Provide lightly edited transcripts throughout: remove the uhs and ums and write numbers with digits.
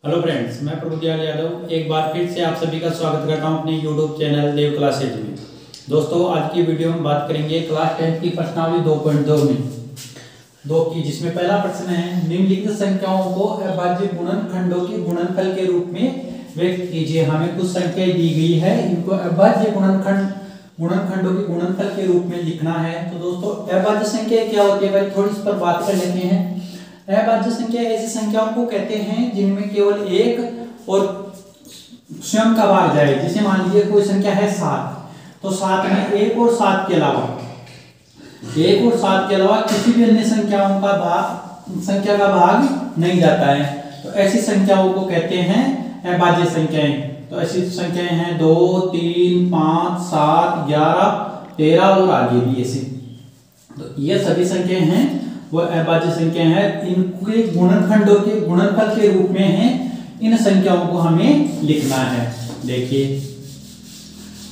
Hello friends, मैं प्रभुदयाल यादव एक बार फिर से आप सभी का स्वागत करता हूं अपने यूट्यूब चैनल देव क्लासेज में। दोस्तों, आज की वीडियो में बात करेंगे क्लास 10 की प्रश्नावली 2.2 में जिसमें पहला प्रश्न है, निम्नलिखित संख्याओं को अभाज्य गुणनखंडों के गुणनफल के रूप में व्यक्त कीजिए। हमें कुछ संख्याएं दी गई है, इनको अभाज्य गुणनखंडों के गुणनफल के रूप में लिखना है। तो दोस्तों, अभाज्य संख्या क्या होती है भाई, थोड़ी इस पर बात कर लेते हैं। अभाज्य संख्या ऐसी संख्याओं को कहते हैं जिनमें केवल एक और स्वयं का भाग जाए। जैसे मान लीजिए कोई संख्या है 7, तो 7 में 1 और 7 के अलावा किसी भी अन्य संख्या का भाग नहीं जाता है। तो ऐसी संख्याओं को कहते हैं अभाज्य संख्याएं। तो ऐसी संख्याएं हैं 2, 3, 5, 7, 11, 13 और आगे भी ऐसे। तो ये सभी संख्याएं हैं वो अभाज्य संख्या है। इनके गुणनखंडों के गुणनफल के रूप में है। इन संख्याओं को हमें लिखना है। देखिए,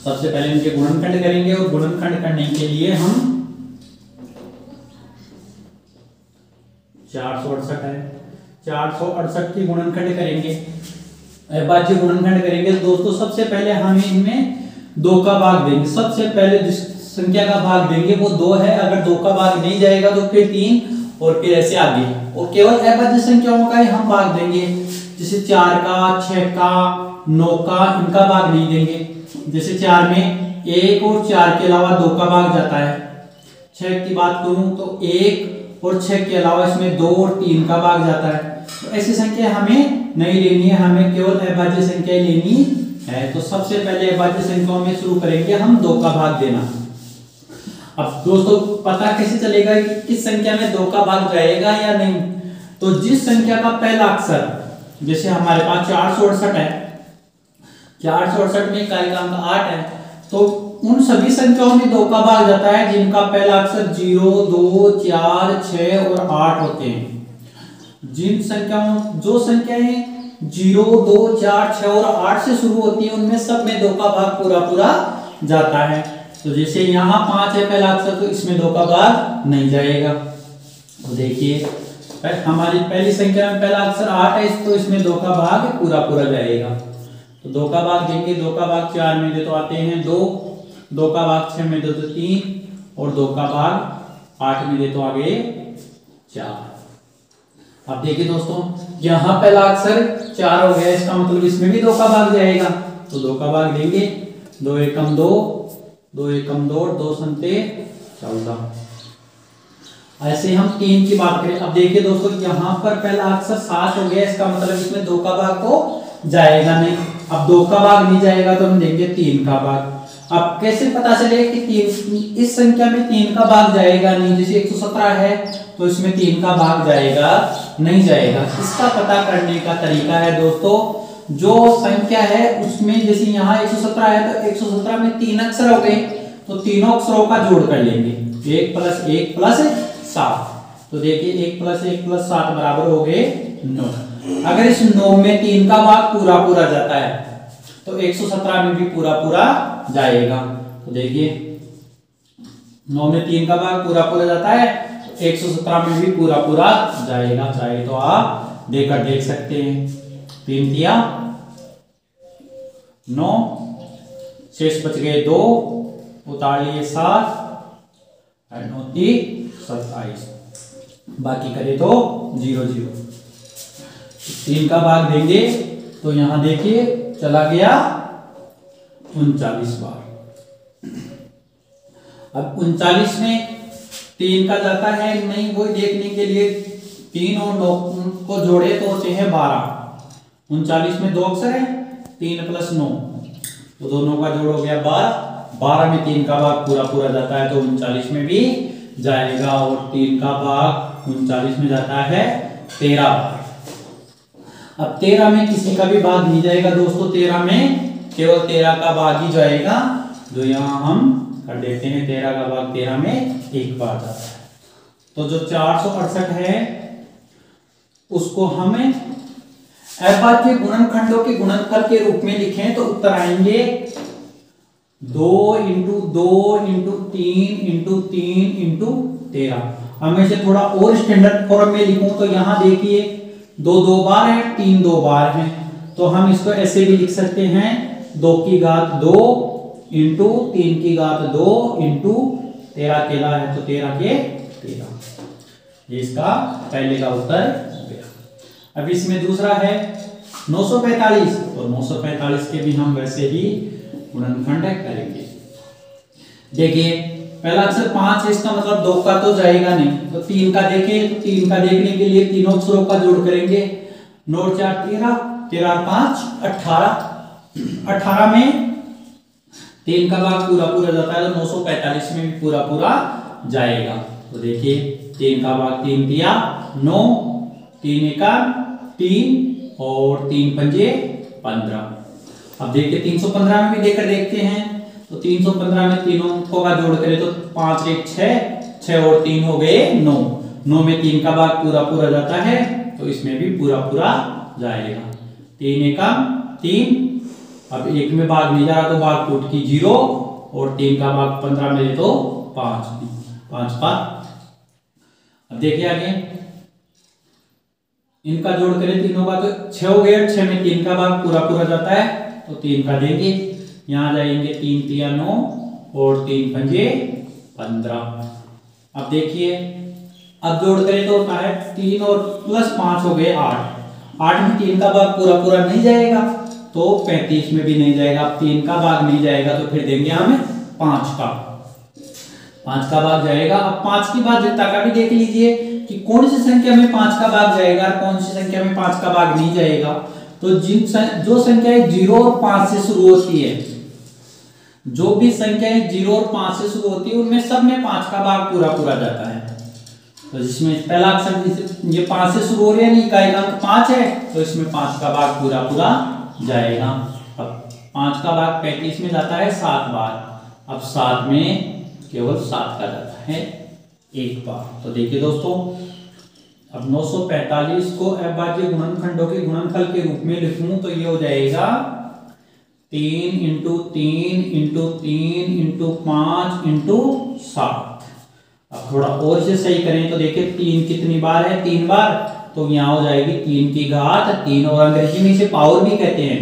सबसे पहले इनके गुणनखंड करेंगे और गुणनखंड करने के लिए हम 468 है, 468 की गुणनखंड करेंगे, अभाज्य गुणनखंड करेंगे। दोस्तों, सबसे पहले हमें इनमें 2 का भाग देंगे। सबसे पहले जिस संख्या का भाग देंगे वो 2 है। अगर 2 का भाग नहीं जाएगा तो फिर 3 और फिर ऐसे आगे। और केवल अभाज्य संख्याओं का ही हम भाग देंगे। जैसे 4 का, 6 का, 9 का, इनका भाग नहीं देंगे। जैसे 4 में 1 और 4 के अलावा 2 का भाग जाता है। 6 की बात करूं तो 1 और 6 के अलावा इसमें 2 और 3 का भाग जाता है। तो ऐसी संख्या हमें नहीं लेनी है, हमें केवल अभाज्य संख्या लेनी है। तो सबसे पहले अभाज्य संख्याओं में शुरू करेंगे हम 2 का भाग देना। अब दोस्तों, पता कैसे चलेगा कि किस संख्या में 2 का भाग जाएगा या नहीं? तो जिस संख्या का पहला अक्षर, जैसे हमारे पास 468 है, 468 में इकाई का अंक 8 है, तो उन सभी संख्याओं में 2 का भाग जाता है जिनका पहला अक्षर 0, 2, 4, 6 और 8 होते हैं। जो संख्याएं 0, 2, 4, 6 और 8 से शुरू होती है, उनमें सब में 2 का भाग पूरा जाता है। तो जैसे यहाँ 5 है पहला अक्षर, तो इसमें 2 का भाग नहीं जाएगा। तो देखिए, हमारी पहली संख्या में पहला अक्षर 8 है, तो इसमें 2 का भाग पूरा जाएगा। तो 2 का भाग देंगे। 2 का भाग 4 में दे तो आते हैं 2, 2 का भाग 6 में दे तो 3 और 2 का भाग 8 में दे तो आगे 4। अब देखिए दोस्तों, यहाँ पहला अक्षर 4 हो गया, इसका मतलब इसमें भी 2 का भाग जाएगा। तो 2 का भाग देंगे। 2 एकम 2, 2 एकम 2, 2 संते 14। ऐसे हम 3 की बात करें। अब देखिए दोस्तों, यहाँ पर पहला अक्षर 7 हो गया, इसका मतलब इसमें 2 का भाग तो जाएगा नहीं। अब 2 का भाग नहीं जाएगा तो हम देंगे 3 का भाग। अब कैसे पता चले कि 3 इस संख्या में 3 का भाग जाएगा नहीं? जैसे 117 है तो इसमें 3 का भाग जाएगा नहीं जाएगा। इसका पता करने का तरीका है दोस्तों, जो संख्या है उसमें, जैसे यहाँ 117 है तो 117 में 3 अक्षर हो गए, तो तीनों अक्षरों का जोड़ कर लेंगे। 1 + 1 + 7। तो देखिए, 1 + 1 + 7 बराबर हो गए 9। अगर इस 9 में 3 का भाग पूरा जाता है तो 117 में भी पूरा जाएगा। तो देखिए, 9 में 3 का भाग पूरा जाता है, तो 117 में भी पूरा जाएगा। चाहे तो आप देकर देख सकते हैं। 3 दिया 9, शेष बच गए 2, उतार लिए 7 और 9 × 27, बाकी करे तो 0 0। 3 का भाग देंगे तो यहां देखिए चला गया 39 बार। अब 39 में 3 का जाता है नहीं, वो देखने के लिए 3 और 9 को जोड़े तो होते हैं 12। 39 में 2 अक्षर है, 3 + 9, तो दोनों का जोड़ हो गया 12। 12 में 3 का भाग पूरा जाता है तो 39 में भी जाएगा। और 3 का भाग 39 में जाता है 13 बार। अब 13 में किसी का भी भाग नहीं जाएगा दोस्तों। 13 में केवल 13 का भाग ही जाएगा, जो यहाँ हम कर देते हैं। 13 का भाग 13 में 1 बार जाता है। तो जो 468 है उसको हमें अभाज्य गुणनखंडों के गुणनफल के रूप में लिखें तो उत्तर आएंगे 2 × 2 × 3 × 3 × 13। अब मैं इसे थोड़ा और स्टैंडर्ड फॉर्म में लिखूं तो यहां देखिए दो दो बार है, 3 दो बार है, तो हम इसको ऐसे भी लिख सकते हैं 2 की घात 2 इंटू 3 की घात 2 इंटू 13 केला है तो 13 के 13। ये इसका पहले का उत्तर हो गया। अब इसमें दूसरा है 945, तो 945 के भी हम वैसे ही गुणनखंड करेंगे। देखिए पहला अक्षर 5 है, इसका मतलब 2 का तो जाएगा नहीं, तो 3 का देखें तो 3 का देखने के लिए तीनों अक्षरों का जोड़ करेंगे। 9 4 13, 13 5 18, 18 में 3 का भाग पूरा पूरा जाता है तो 945 में भी पूरा पूरा जाएगा। तो देखिए 3 का भाग 3 दिया 9, 3 एका 3 और 3 पंजे 15। अब देखिए 315 में भी देकर देखते हैं, तो 315 में तीनों को का जोड़ करें तो 5 1 6, 6 और 3 हो गए 9, 9 में 3 का भाग पूरा पूरा जाता है तो इसमें भी पूरा पूरा जाएगा। 3 एका 3, अब 1 में भाग नहीं जा रहा तो भाग टूट की 0 और 3 का भाग 15 में तो 5 5। अब देखिए आगे इनका जोड़ करें तीनों का तो 6 हो गया, 6 में 3 का भाग पूरा पूरा जाता है तो 3 का देंगे, यहाँ जाएंगे 3 3 9 और 3 पंजे 15। अब देखिए अब जोड़ करें तो होता है 3 और प्लस 5 हो गए 8, 8 में 3 का भाग पूरा पूरा नहीं जाएगा तो 35 में भी नहीं जाएगा। अब 3 का भाग नहीं जाएगा तो फिर देंगे हमें 5 का भाग जाएगा। अब 5 की भाज्यता का भी देख लीजिए कि कौन सी संख्या में 5 का भाग जाएगा और कौन सी संख्या में 5 का भाग नहीं जाएगा। तो जो संख्याएं 0 और 5 से शुरू होती है, जो भी संख्याएं 0 और 5 से शुरू होती है उनमें सब में 5 का भाग पूरा पूरा जाता है। तो जिसमें पहला अक्षर ये 5 से शुरू हो रही है, इकाई का अंक 5 है तो इसमें 5 का भाग पूरा पूरा जाएगा। अब 5 का भाग 35 में जाता है 7 बार, अब 7 में केवल 7 का जाता है 1 बार। तो देखिए दोस्तों अब 945 को अभाज्य गुणनखंडों के गुणनफल के रूप में लिखूं तो ये हो जाएगा 3 इंटू 3 इंटू 3 इंटू 5 इंटू 7। अब थोड़ा और से सही करें तो देखिए 3 कितनी बार है, 3 बार, तो यहाँ हो जाएगी 3 की घात 3 और अंग्रेजी में इसे पावर भी कहते हैं।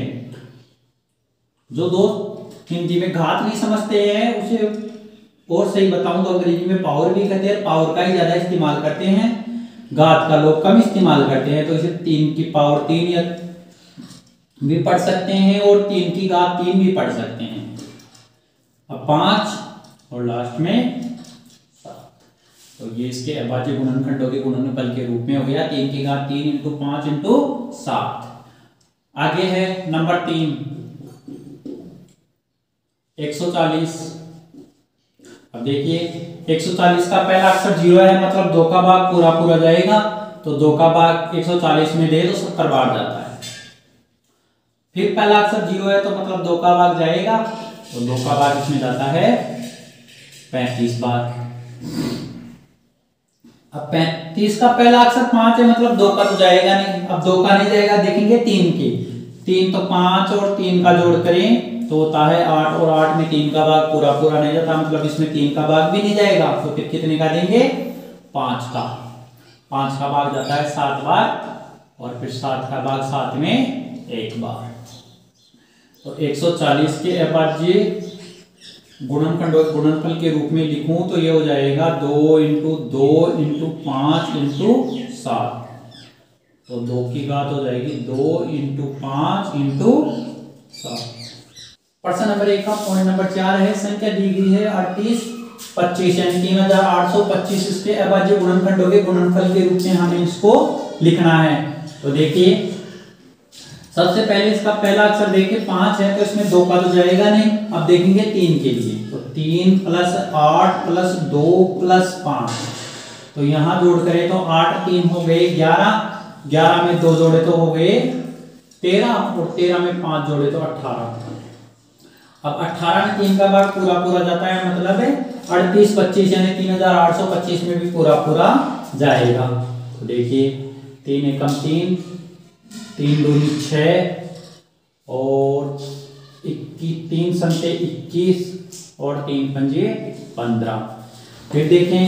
जो दोस्त हिंदी में घात नहीं समझते हैं उसे और सही बताऊं तो अंग्रेजी में पावर भी कहते हैं, पावर का ही ज्यादा इस्तेमाल करते हैं, घात का लोग कम इस्तेमाल करते हैं। तो इसे 3 की पावर 3 या भी पढ़ सकते हैं और 3 की घात 3 भी पढ़ सकते हैं। अब 5 और लास्ट में 7, तो ये इसके अभाज्य गुणनखंडों के गुणनफल के रूप में हो गया 3 की घात 3 इंटू 5 इंटू 7। आगे है नंबर 3 140। अब देखिए 140 का पहला अक्षर 0 है, मतलब 2 का भाग पूरा पूरा जाएगा, तो 2 का भाग 140 में दे तो 70 बार जाता है। फिर पहला अक्षर 0 है तो मतलब 2 का भाग जाएगा, तो 2 का भाग इसमें जाता है 35 बार। अब 35 का पहला अक्षर 5 है, मतलब 2 का तो जाएगा नहीं, अब 2 का नहीं जाएगा देखेंगे 3 की, 3 तो 5 और 3 का जोड़ करें तो होता है 8 और 8 में 3 का भाग पूरा पूरा नहीं जाता, मतलब इसमें 3 का भाग भी नहीं जाएगा, तो फिर कितने का देंगे 5 का। 5 का भाग जाता है 7 बार और फिर 7 का भाग 7 में 1 बार। तो 140 के अभाज्य गुणनखंडों के गुणनफल के रूप में लिखूं तो ये हो जाएगा 2 इंटू 2 इंटू 5 इंटू 7, तो 2 की घात हो जाएगी 2 इंटू 5 इंटू 7। प्रश्न नंबर 1 का पॉइंट नंबर 4 है, संख्या दी गई है 38 25 यानी 3825, इसके अभाज्य गुणनखंडों के गुणनफल के रूप में हमें इसको लिखना है। तो देखिए सबसे पहले इसका पहला अक्षर देखिए 5 है तो इसमें 2 का तो जाएगा नहीं, अब देखेंगे 3 के लिए, तो 3 प्लस 8 प्लस 2 प्लस 5, तो यहाँ जोड़ करें तो 8 3 हो गए 11, 11 में 2 जोड़े तो हो गए 13 और 13 में 5 जोड़े तो 18। अब 18 में 3 का भाग पूरा पूरा जाता है, मतलब है 38 25 यानी 3825 में भी पूरा पूरा जाएगा। तो देखिए 3 एकम 3, 3 दूनी 6 और 3 संते 21 और 3 पंजे 15। फिर देखें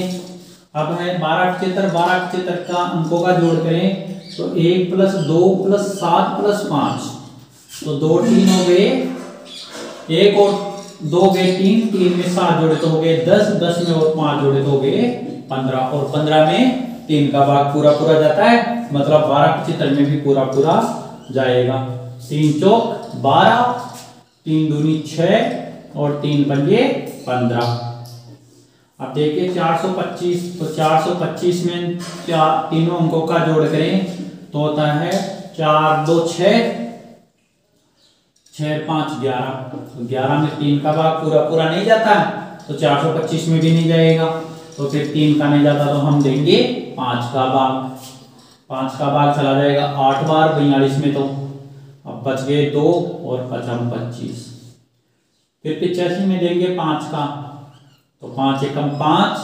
अब है 12 75 का अंकों का जोड़ करें तो 1 + 2 + 7 + 5, तो 2 3 हो गए, 1 और 2 गए 3, 3 में 7 जोड़े तो हो गए 10, 10 में और 5 जोड़े तो हो गए 15, और 15 में 3 का भाग पूरा पूरा जाता है, मतलब 12 के चित्र में भी पूरा पूरा जाएगा। 3 चौक 12, 3 दूनी 6 और 3 पंजे 15। अब देखिए 425, तो 425 में तीनों अंकों का जोड़ करें तो होता है 4 2 6, 6 5 11, तो 11 में 3 का भाग पूरा पूरा नहीं जाता तो 425 में भी नहीं जाएगा, तो फिर 3 का नहीं जाता तो हम देंगे 5 का भाग। 5 का भाग चला जाएगा 8 बार 42 में, तो अब बच गए 2 और 5 25। फिर 85 में देंगे 5 का, तो 5 एकम 5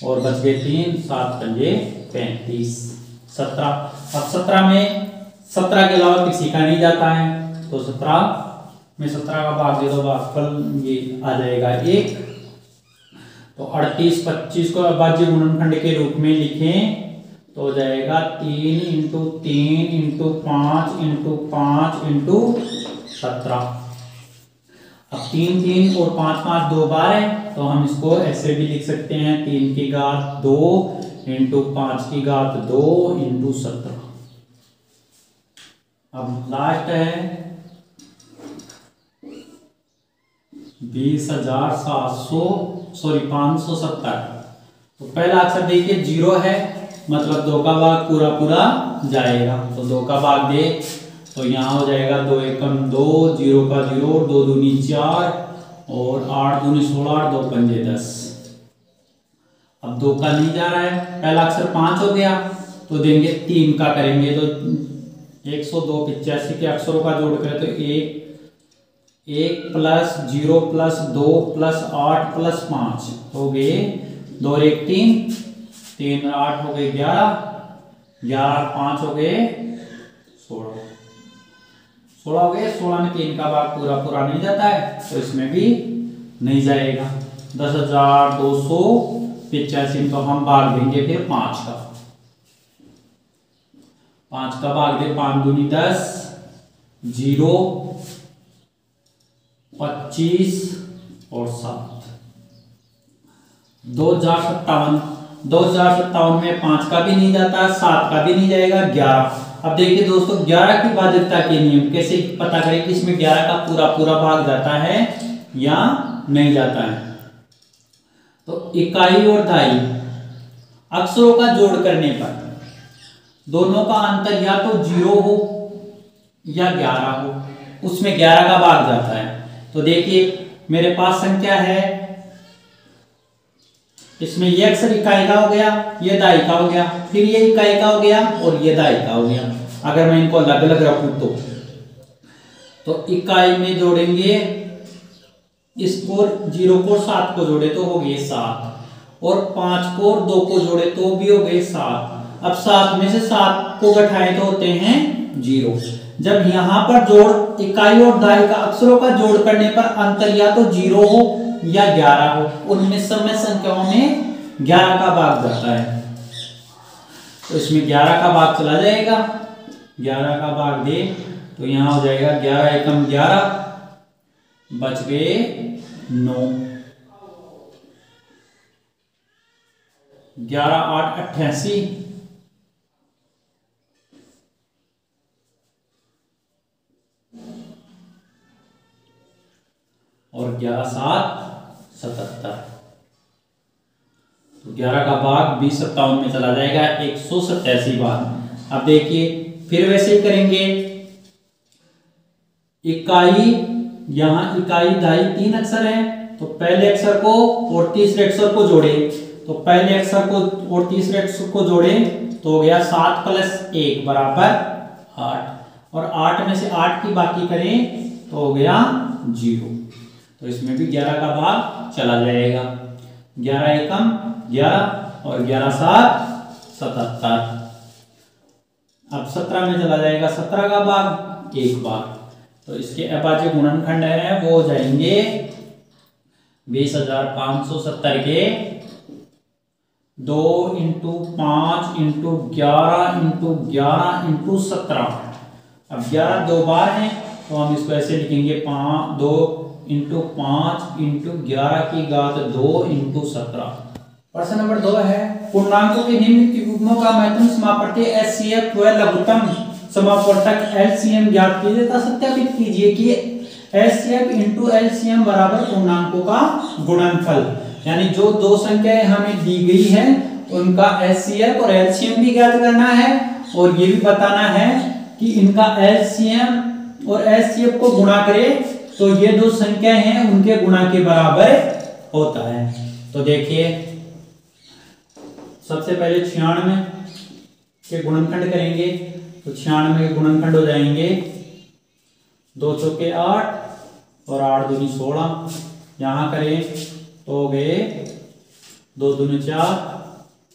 और बच गए 3, 7 पंजे 35, 17। अब 17 में 17 के अलावा किसी का नहीं जाता है, तो 17 में 17 का भाग दे दो, भागफल ये आ जाएगा 1। तो 38 25 को अभाज्य गुणनखंड के रूप में लिखें तो हो जाएगा 3 × 3 × 5 × 5 × 17। अब 3 3 और 5 5 2 बार है, तो हम इसको ऐसे भी लिख सकते हैं 3 की घात 2 × 5 की घात 2 × 17। अब लास्ट है 570। तो पहला अक्षर देखिए 0 है, मतलब 2 का भाग पूरा पूरा जाएगा, तो 2 का भाग दे तो यहाँ हो जाएगा 2 एकम 2, 0 का 0, 2 दूनी 4 और 8 दूनी 16, 2 पंजे 10। अब 2 का नहीं जा रहा है, पहला अक्षर 5 हो गया, तो देंगे 3 का करेंगे, तो 102 85 के अक्षरों का जोड़ करें तो 1 + 0 + 2 + 8 + 5 हो गए 2 और 1 3, 3 8 हो गए 11, 11 5 हो गए 16, 16 हो गए। 16 में 3 का भाग पूरा पूरा नहीं जाता है, तो इसमें भी नहीं जाएगा। 10,285 तो हम भाग देंगे फिर 5 का। 5 का भाग दे 5 दूनी 10, 0 25 और 7, 2057 में 5 का भी नहीं जाता, 7 का भी नहीं जाएगा, 11। अब देखिए दोस्तों 11 की भाजकता के नियम कैसे पता करें कि इसमें 11 का पूरा पूरा भाग जाता है या नहीं जाता है। तो इकाई और दहाई अक्षरों का जोड़ करने पर दोनों का अंतर या तो 0 हो या 11 हो, उसमें 11 का भाग जाता है। तो देखिए मेरे पास संख्या है, इसमें ये अक्षर इकाई का हो गया, ये दहाई का हो गया, फिर ये इकाई का हो गया और ये दहाई का हो गया। अगर मैं इनको अलग अलग रखूं तो इकाई में जोड़ेंगे इसको 0 को 7 को जोड़े तो हो गए 7, और 5 को और 2 को जोड़े तो भी हो गए 7। अब 7 में से 7 को घटाए तो होते हैं 0। जब यहां पर जोड़ इकाई और दहाई का अक्षरों का जोड़ करने पर अंतर या तो 0 हो या 11 हो, उनमें समय संख्याओं में 11 का भाग जाता है, तो इसमें 11 का भाग चला जाएगा। 11 का भाग दे तो यहां हो जाएगा 11 एकम 11, बच गए 9, 11 8 88 और 11 7 77। तो 11 का भाग 2057 में चला जाएगा 187 बार। अब देखिए फिर वैसे ही करेंगे, इकाई यहां इकाई दहाई 3 अक्षर है, तो पहले अक्षर को और तीसरे अक्षर को जोड़े, तो पहले अक्षर को और तीसरे अक्षर को जोड़े तो हो गया 7 + 1 बराबर 8, और 8 में से 8 की बाकी करें तो हो गया 0। तो इसमें भी 11 का भाग चला जाएगा। 11 एकम 11 और 11 7 77। अब 17 में चला जाएगा 17 का भाग 1 बार, तो इसके अभाज्य गुणनखंड है वो हो जाएंगे 20,570 के 2 इंटू 5 इंटू 11 इंटू 11 इंटू 17। अब 11 दो बार है तो हम इसको ऐसे लिखेंगे 2 इंटू 5 इंटू 11 की घात 2 इंटू 17। प्रश्न नंबर 2 है पूर्णांकों के निम्नलिखित युग्मों का महत्तम समापवर्ती HCF व लघुत्तम समापवर्तक LCM ज्ञात कीजिए तथा सत्यापित कीजिए कि HCF इंटू LCM बराबर पूर्णांकों का गुणनफल। यानी जो दो संख्याएं हमें दी गई है उनका HCF और LCM भी ज्ञात करना है और ये भी बताना है कि इनका LCM और HCF को गुणा करें तो ये दो संख्याएं हैं उनके गुणा के बराबर होता है। तो देखिए सबसे पहले 96 के गुणनखंड करेंगे तो 96 के गुणनखंड हो जाएंगे 2 चौके 8 और 8 दूनी 16। यहाँ करें तो हो गए 2 दूनी 4,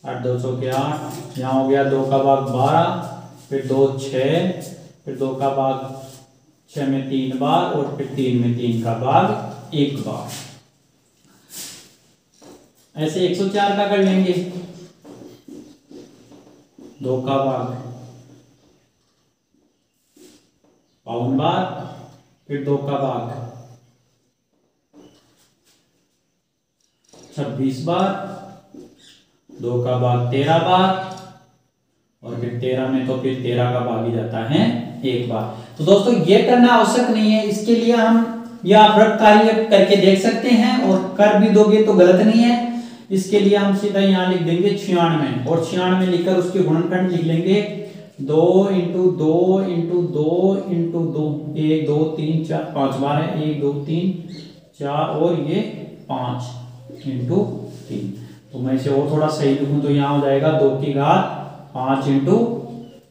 8 2 चौके 8। यहाँ हो गया 2 का भाग 12, फिर 2 6, फिर 2 का भाग 6 में 3 बार और फिर 3 में 3 का भाग 1 बार। ऐसे 104 का कर लेंगे 2 का भाग 52 बार, फिर 2 का भाग 26 बार, 2 का भाग 13 बार और फिर 13 में तो फिर 13 का भाग ही जाता है 1 बार। तो दोस्तों ये करना आवश्यक नहीं है, इसके लिए हम या व्रत कार्य करके देख सकते हैं और कर भी दोगे तो गलत नहीं है। इसके लिए हम सीधा यहाँ लिख देंगे 96 और 96 लिखकर उसके गुणनखंड लिख लेंगे 2 इंटू 2 इंटू 2 इंटू 2, 1 2 3 4 5 बार है, 1 2 3 4 और ये 5 इंटू 3। तो मैं इसे और थोड़ा सही लिखूं तो यहाँ हो जाएगा 2 की घात 5 इंटू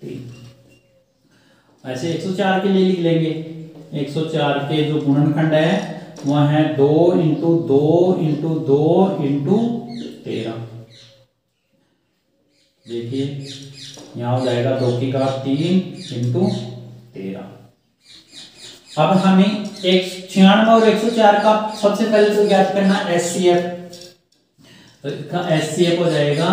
3। ऐसे 104 के लिए लिख लेंगे। 104 के जो गुणनखंड है वह है 2 इंटू 2 इंटू 2 इंटू 13। देखिए यहाँ हो जाएगा 2 की घात 3 इंटू 13। अब हमें 96 और 104 का सबसे पहले तो ज्ञात करना HCF। तो इसका HCF हो जाएगा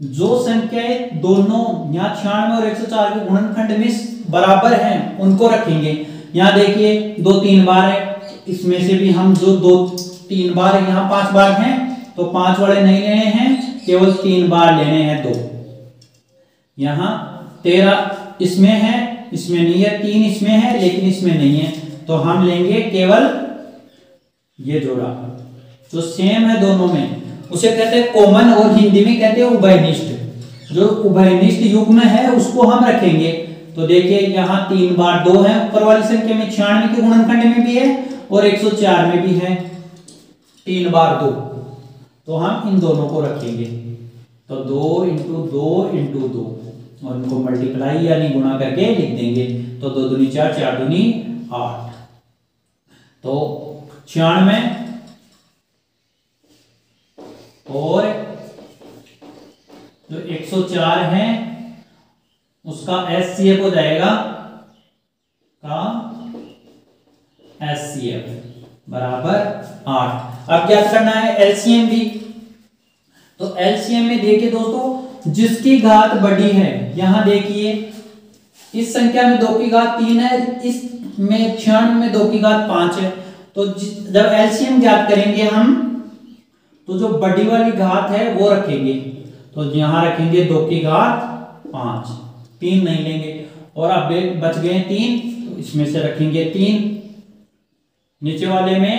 जो संख्याएं दोनों यहाँ 96 और 104 के गुणनखंड में बराबर हैं उनको रखेंगे। यहाँ देखिए 2 3 बार है, इसमें से भी हम जो 2 3 बार है यहाँ 5 बार हैं तो 5 वाले नहीं लेने हैं, केवल 3 बार लेने हैं 2। यहाँ 13 इसमें है, इसमें नहीं है, 3 इसमें है लेकिन इसमें नहीं है तो हम लेंगे केवल ये जोड़ा जो सेम है दोनों में, उसे कहते हैं कॉमन और हिंदी में कहते हैं उभयनिष्ठ। जो उभयनिष्ठ युग्म है उसको हम रखेंगे। तो देखिए यहाँ 3 बार 2 है ऊपर वाली संख्या में, 96 के गुणनखंड में भी है और 104 में भी है 3 बार 2, तो हम इन दोनों को रखेंगे। तो 2 इंटू 2 इंटू 2 और इनको मल्टीप्लाई यानी गुणा करके लिख देंगे। तो 2 दूनी 4, 4 दूनी 8। तो 96 और जो 104 है उसका HCF हो जाएगा का HCF बराबर 8। अब क्या करना है LCM भी। तो LCM में देखिए दोस्तों जिसकी घात बड़ी है, यहां देखिए इस संख्या में 2 की घात 3 है, इसमें 96 में 2 की घात 5 है। तो जब LCM ज्ञात करेंगे हम तो जो बड़ी वाली घात है वो रखेंगे। तो यहां रखेंगे 2 की घात 5, 3 नहीं लेंगे और अब बच गए 3 तो इसमें से रखेंगे 3, नीचे वाले में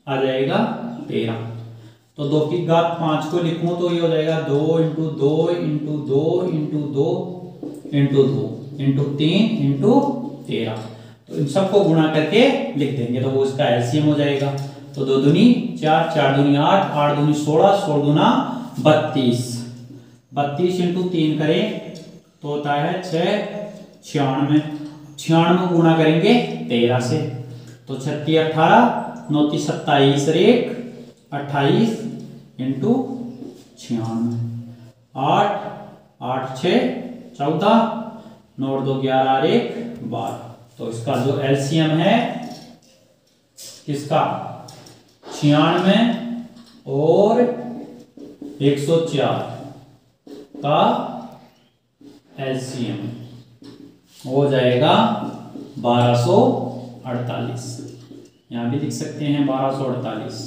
आ जाएगा 13। तो 2 की घात 5 को लिखूं तो ये हो जाएगा 2 into 2 into 2 into 2 into 2 into 3 into 13। तो इन सबको गुणा करके लिख देंगे तो वो इसका LCM हो जाएगा। तो 2 दूनी 4, 4 दूनी 8, 8 दूनी 16, 16 दूना 32। 32 इंटू 3 करें तो होता है 6, 96। 96 गुणा करेंगे 13 से तो 36 18, 9 27 और 1 28 इंटू 96। 8 8 6 14, 9 2 11 और 1 12। तो इसका जो LCM है किसका 96 और 104 का एलसीएम हो जाएगा 1248। यहां भी लिख सकते हैं 1248।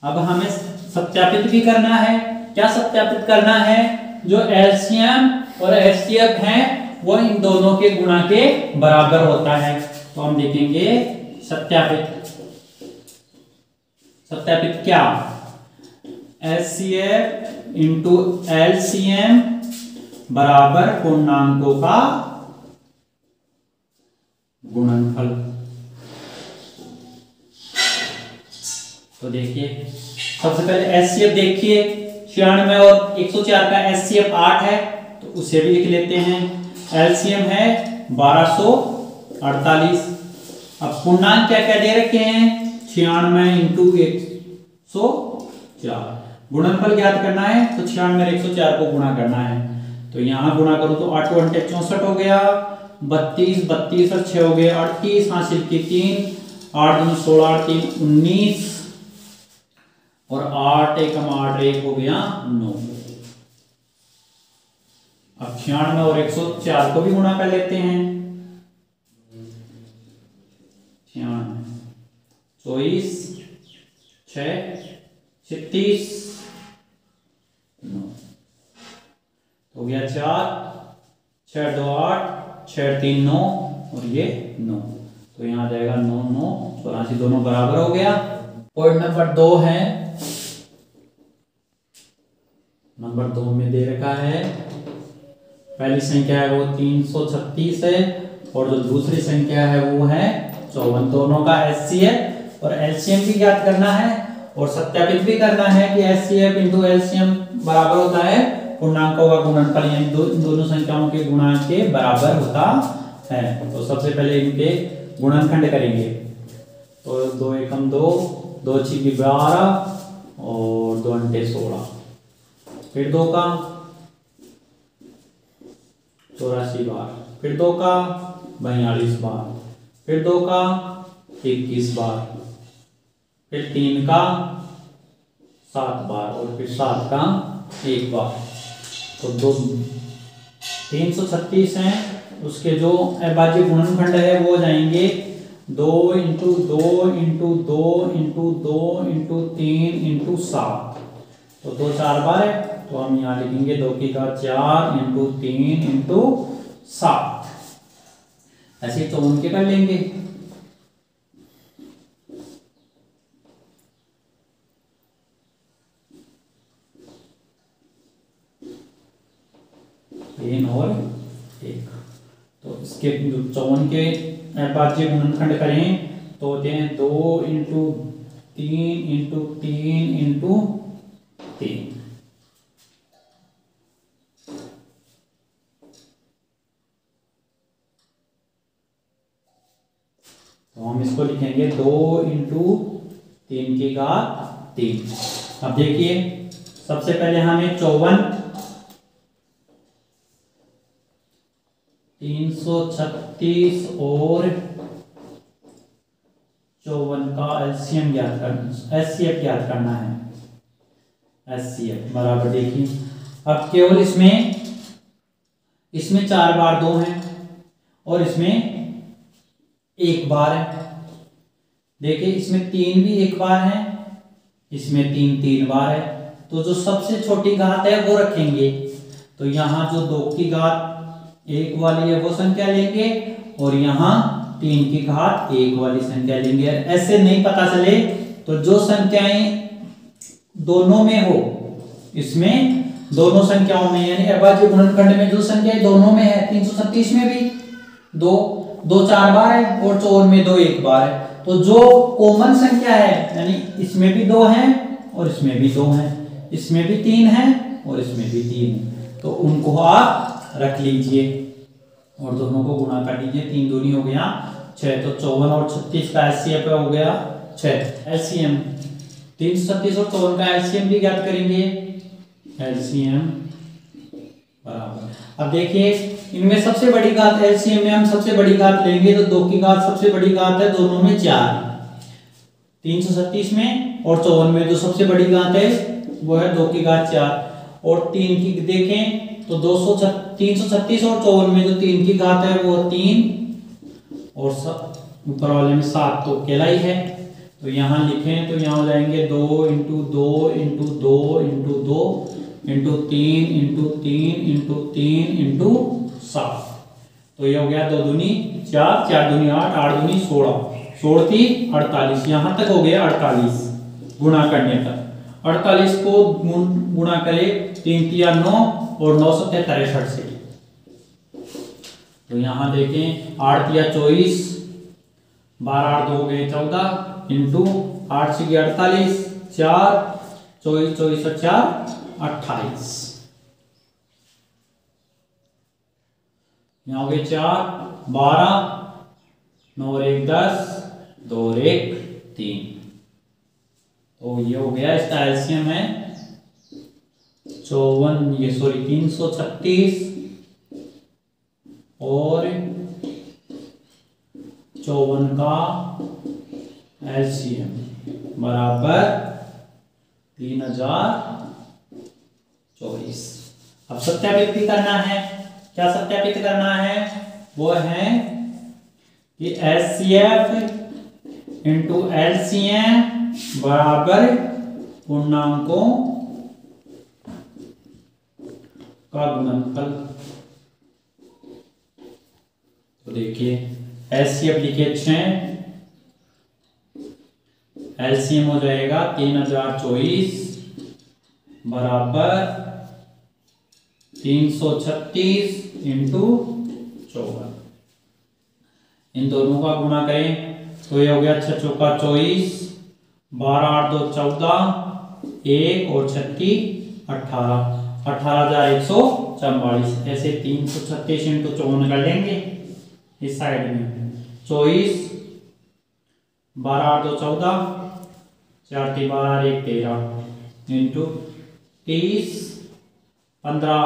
अब हमें सत्यापित भी करना है। क्या सत्यापित करना है? जो एलसीएम और एचसीएफ है वो इन दोनों के गुणा के बराबर होता है। तो हम देखेंगे सत्यापित। सत्यापित क्या? एचसीएफ इंटू एलसीएम बराबर पूर्णांकों का गुणनफल। तो देखिए सबसे पहले एचसीएफ देखिए, 96 और 104 का एचसीएफ 8 है तो उसे भी लिख लेते हैं। एलसीएम है 1248। अब पूर्णांक क्या क्या दे रखे हैं? 96 इंटू 104। गुणनफल ज्ञात करना है तो 96 और 104 को गुणा करना है। तो यहां गुणा करो तो 8 × 8 64 हो गया, 32 32 और 6 हो गए 38, हासिल की 3, 8 दूनी 16 8 3 19 और 8 एकम 8 1 हो गया 9। अब 96 और 104 को भी गुणा कर लेते हैं। 96 24 6 36 9 हो गया 4 6 2 8 6 3 9 और ये 9। तो यहाँ आ जाएगा 9 9 84, दोनों बराबर हो गया। पॉइंट नंबर 2 है। नंबर 2 में दे रखा है पहली संख्या है वो 336 है और जो दूसरी संख्या है वो है 54। दोनों का एचसीएफ और एलसीएम भी ज्ञात करना है और सत्यापित भी करना है कि एचसीएफ इंटू एलसीएम बराबर होता है पूर्णांकों का गुणनफल, यानी दोनों संख्याओं के गुणा के बराबर होता है। तो सबसे पहले इनके गुणनखंड करेंगे। तो 2 एकम 2 2 छिपी 12 और 2 अंटे 16, फिर 2 का 84 बार, फिर 2 का 42 बार, फिर 2 का 21 बार, फिर 3 का 7 बार और फिर 7 का 1 बार। तो 336 हैं, उसके जो अभाज्य गुणनखंड है वो जाएंगे 2 × 2 × 2 × 2 × 3 × 7। तो 2 4 बार है तो हम यहाँ लिखेंगे 2 की घात 4 × 3 × 7। ऐसे तो उनके कर लेंगे। तीन और 1। तो इसके 54 के अभाज्य गुणनखंड करें तो होते हैं 2 × 3 × 3 × 3। तो हम इसको लिखेंगे 2 × 3 की घात 3। अब देखिए सबसे पहले हमें 54 336 और 54 का एलसीएम ज्ञात करना, एचसीएफ ज्ञात करना है। एचसीएफ बराबर देखिए अब केवल इसमें 4 बार 2 हैं और इसमें 1 बार है। देखिए इसमें 3 भी 1 बार है, इसमें 3 3 बार है। तो जो सबसे छोटी घात है वो रखेंगे। तो यहाँ जो 2 की घात 1 वाली है वो संख्या लेंगे और यहाँ 3 की घात 1 वाली संख्या लेंगे। ऐसे नहीं पता चले तो जो संख्याएं दोनों में हो, इसमें दोनों संख्याओं में यानी अभाज्य गुणनखंड में जो संख्याएं दोनों में है, 336 में भी 2 4 बार है और 54 में 2 1 बार है। तो जो कॉमन संख्या है यानी इसमें भी 2 हैं और इसमें भी 2 हैं, इसमें भी 3 हैं और इसमें भी 3 हैं, तो उनको आप रख लीजिए और दोनों को गुणा कर लीजिए। 3 दूनी हो गया 6। तो 54 और 36 का एचसीएफ हो गया 6। एलसीएम 336 और 54 का एलसीएम भी ज्ञात करेंगे। एलसीएम बराबर, अब देखिए इनमें सबसे बड़ी घात एलसीएम में हम सबसे बड़ी घात लेंगे तो 2 की घात सबसे बड़ी घात है, दोनों में 4। 336 में, और 54 में जो सबसे बड़ी घात है वो है 2 की घात 4, और 3 की देखें तो 336 और 54 में जो 3 की घात है वो 3, और ऊपर वाले में 7 तो अकेला ही है। तो यहाँ लिखें तो यहाँ हो जाएंगे 2 into 2 into 2 into 2 into 3 into 3 into 3 into 7। तो ये हो गया 2 दूनी 4, 4 दूनी 8, 8 दूनी 16, 16 थी 48, यहाँ तक हो गया 48 गुणा करने तक। 48 को गुणा करें 3 तिया 9 और 9 सत्या 63 से। तो यहाँ देखें 8 तिया 24, 12 8 2 हो गए 14 इंटू 8 से 48, 4 24 24 और 4 28। यहाँ हो गए 4 12, 9 और 1 10, 2 और 1 3। तो ये हो गया, इसका एलसीएम है 336 और 54 का एलसीएम बराबर 3024। अब सत्यापित भी करना है। क्या सत्यापित करना है? वो है कि एचसीएफ इंटू एलसीएम बराबर पूर्णांकों का गुणनफल। तो देखिए एचसीएफ लिखे 6, एलसीएम हो जाएगा 3024 बराबर 336 इंटू 54। इन दोनों का गुणा करें तो ये हो गया 6 चौका 24, 12 8 2 14, 1 और 36 18, 18,144। ऐसे 336 इंटू 54 कर लेंगे इस साइड में। 24, 12 8 2 14, 4 3 12 1 13 इंटू 30, 15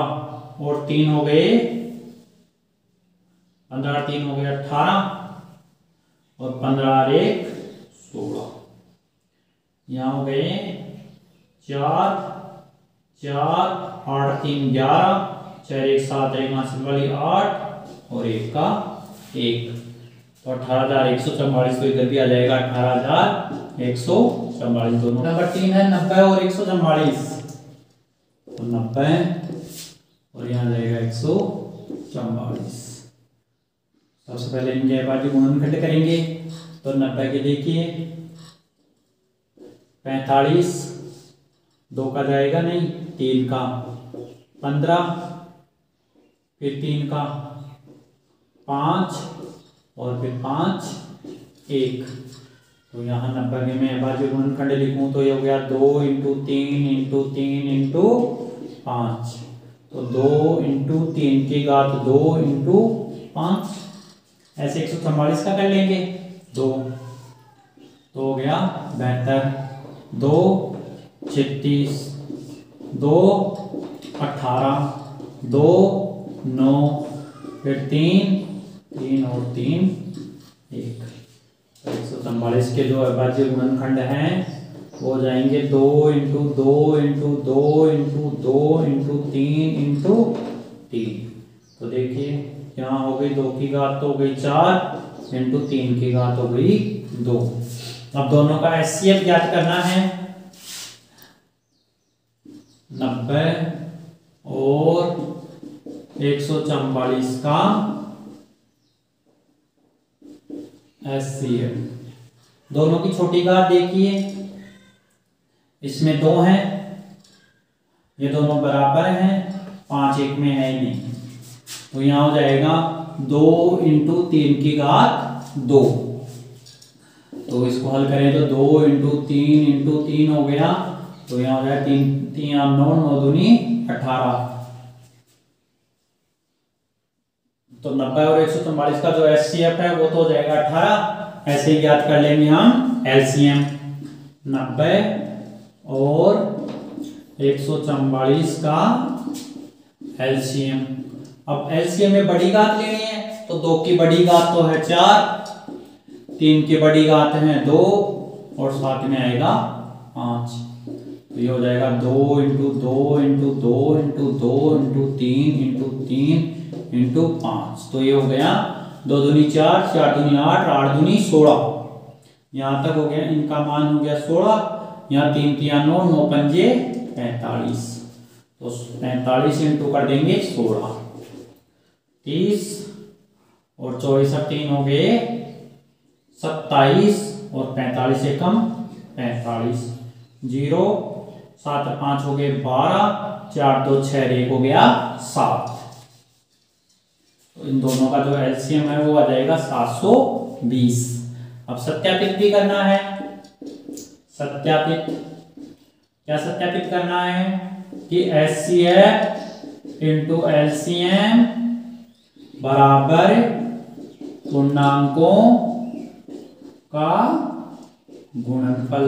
और 3 हो गए 15 3 हो गए 18 और 15 1 16। यहाँ हो गए 4 4 8 3 11, 4 1 7 1 वाली 8 और 1 का 1। तो 18,144 तो इधर भी आ जाएगा 18,144 दोनों। नंबर 3 है 90 और 144। तो 90 और यहाँ जाएगा 144। सबसे पहले इनके अभाज्य गुणनखंड करेंगे। तो 90 के देखिए 45, 2 का जाएगा नहीं, 3 का 15, फिर 3 का 5 और फिर 5 1। तो यहाँ 90 के मैं अभाज्य गुणनखंड लिखूं तो ये हो गया 2 इंटू 3 इंटू 3 इंटू 5। तो 2 इंटू 3 की घात 2 इंटू 5, ऐसे 144 का कर लेंगे 2। तो हो गया 72, 2 36, 2 18, 2 9, फिर 3 3 और 3 1। 144 के जो अभाज्य गुणनखंड हैं वो जाएंगे 2 into 2 into 2 into 2 into 3 into 3। तो देखिए यहाँ हो गई 2 की घात तो हो गई 4 इंटू 3 की घात हो गई 2। अब दोनों का एचसीएफ ज्ञात करना है। 90 और 144 का एचसीएफ। दोनों की छोटी घात देखिए, इसमें 2 हैं, ये दोनों बराबर हैं, 5 1 में है ही नहीं। तो यहाँ हो जाएगा 2 इंटू 3 की घात 2। तो इसको हल करें तो 2 इंटू 3 हो गया। तो यहाँ हो जाएगा 3 3 9 9 दूनी 18। तो 90 और 144 का जो एचसीएफ है वो तो हो जाएगा 18। ऐसे ही याद कर लेंगे हम एलसीएम। 90 और 144 का एलसीएम। अब एलसीएम में बड़ी घात लेनी है तो 2 की बड़ी घात तो है 4, 3 की बड़ी घात है 2 और साथ में आएगा 5। तो ये हो जाएगा 2 into 2 into 2 into 2 into 3 into 3 into 5। तो ये हो गया 2 दूनी 4, 4 दूनी 8, 8 दूनी 16। यहाँ तक हो गया, इनका मान हो गया 16। यहाँ 3 3 9, 9 पंजे 45। तो 45 इंटू कर देंगे 16, 30 और 24 3 हो गए 27 और 45 से कम 45। 0 7 5 हो गए 12, 4 2 6 1 हो गया 7। तो इन दोनों का जो एलसीएम है वो आ जाएगा 720। अब सत्यापित भी करना है। सत्यापित क्या सत्यापित करना है कि एचसीएफ इंटू एलसीएम बराबर पूर्णांकों का गुणनफल।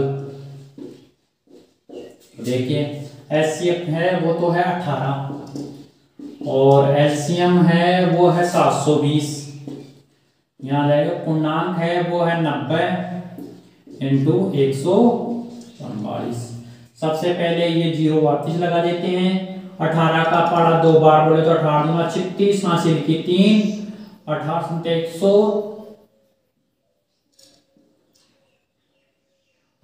देखिए एचसीएफ है वो तो है 18 और एलसीएम है वो है 720। यहाँ जाएगा पूर्णांक है वो है 90 इंटू 144। सबसे पहले ये 0 वापस लगा देते हैं। 18 का पारा 2 बार बोले तो 18 दूना 36, हासिल की 3, 18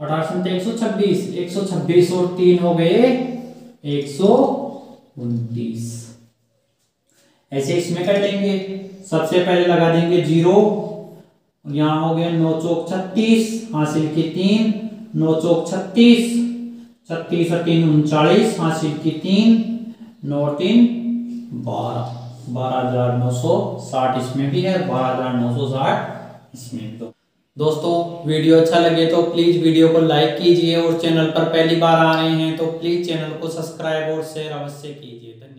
126, 126 और 3 हो गए 129। ऐसे इसमें कर लेंगे। सबसे पहले लगा देंगे 0, यहाँ हो गया 9 चौक 36, हासिल की 3, 9 चौक 36, 36 और 3 39, हासिल की 3, 9 3 12, 12,960 इसमें भी है, 12,960 इसमें भी। तो दोस्तों वीडियो अच्छा लगे तो प्लीज वीडियो को लाइक कीजिए और चैनल पर पहली बार आ रहे हैं तो प्लीज चैनल को सब्सक्राइब और शेयर अवश्य कीजिए। धन्यवाद।